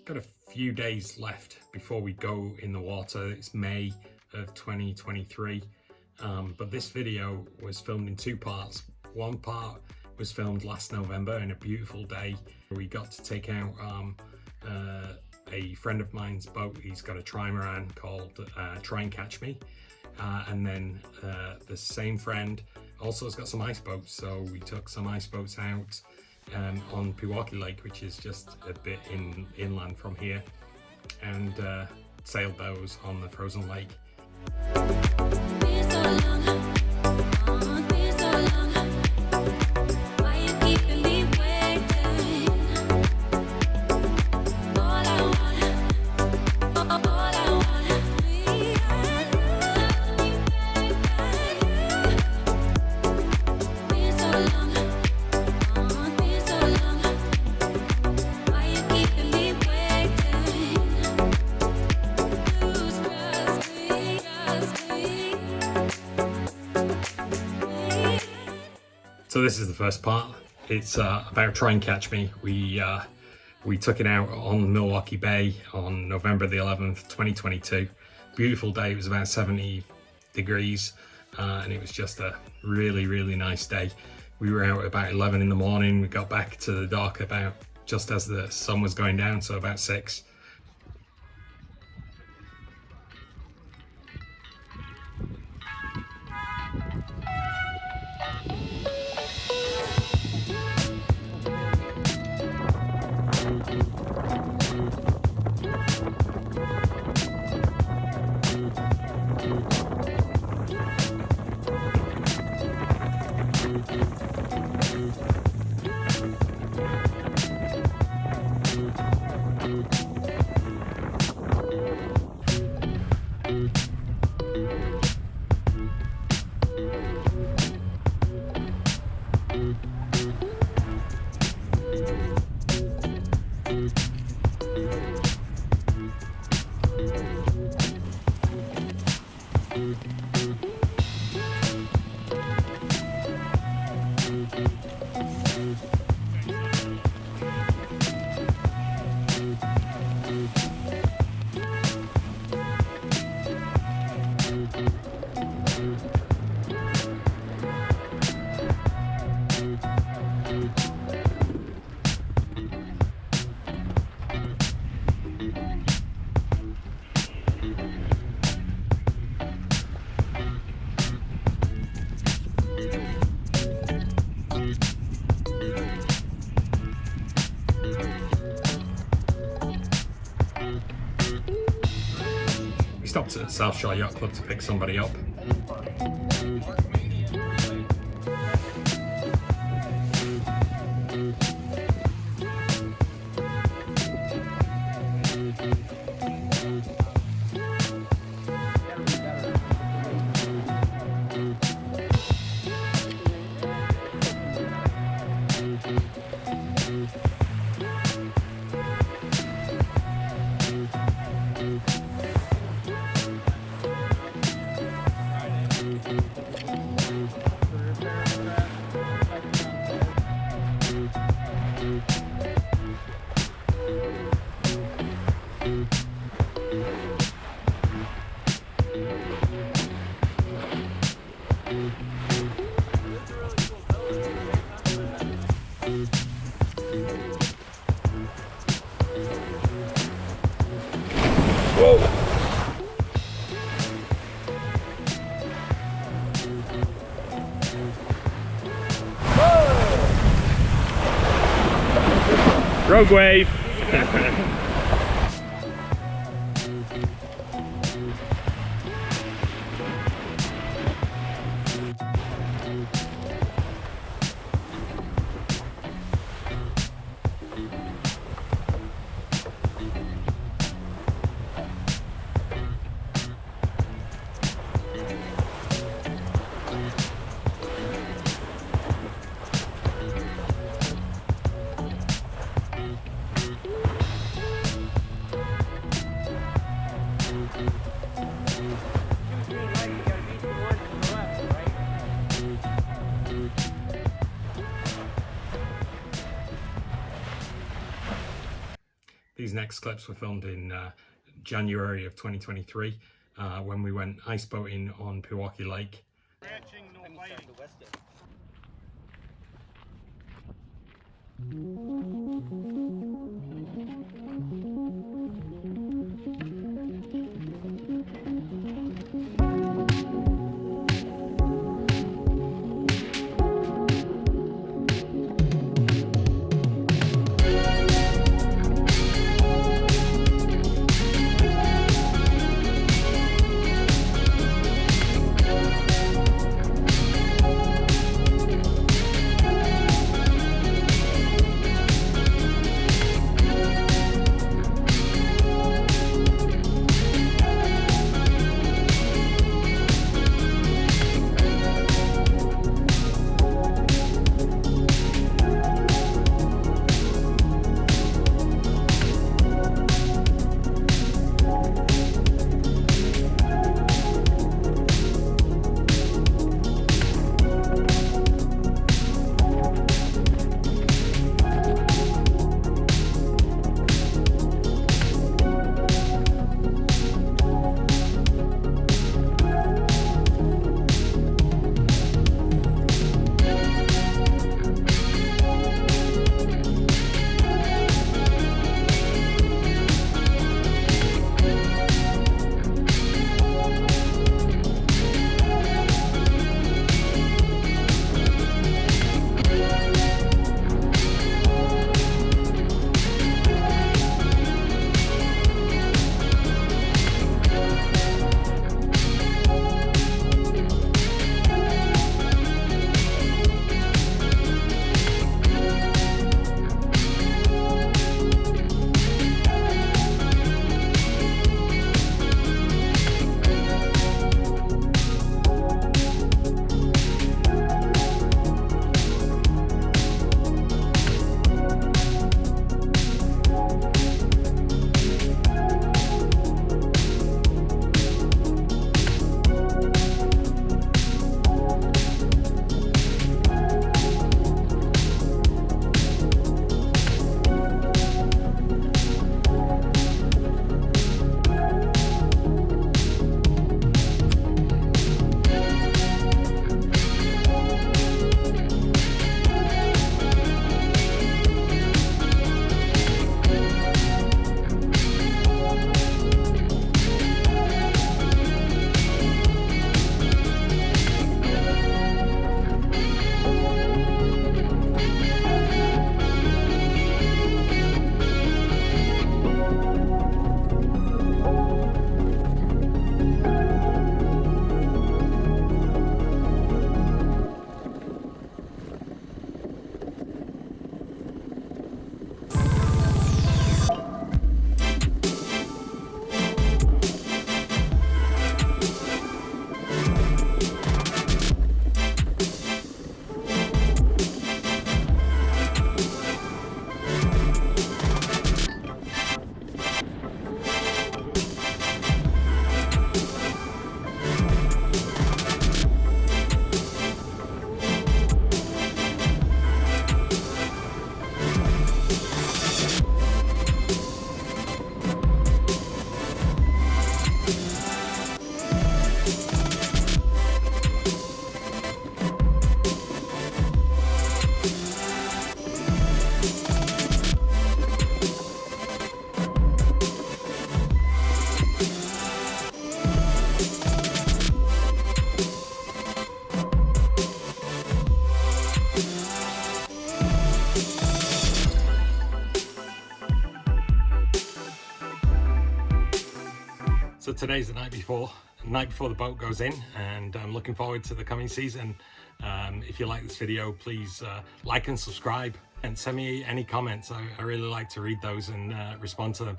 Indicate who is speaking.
Speaker 1: got a few days left before we go in the water. It's May of 2023, but this video was filmed in two parts. One part was filmed last November in a beautiful day. We got to take out a friend of mine's boat. He's got a Trimaran called Try and Catch Me, and then the same friend also has got some ice boats, so we took some ice boats out on Pewaukee Lake, which is just a bit inland from here, and sailed those on the frozen lake. So this is the first part. It's about Try and Catch Me. We took it out on Milwaukee Bay on November the 11th, 2022. Beautiful day. It was about 70 degrees, and it was just a really, really nice day. We were out about 11 in the morning. We got back to the dock about just as the sun was going down, so about 6. Stopped at South Shore Yacht Club to pick somebody up. Rogue wave. These next clips were filmed in January of 2023 when we went ice boating on Pewaukee Lake. So today's the night before the boat goes in, and I'm looking forward to the coming season. If you like this video, please like and subscribe, and send me any comments. I really like to read those and respond to them.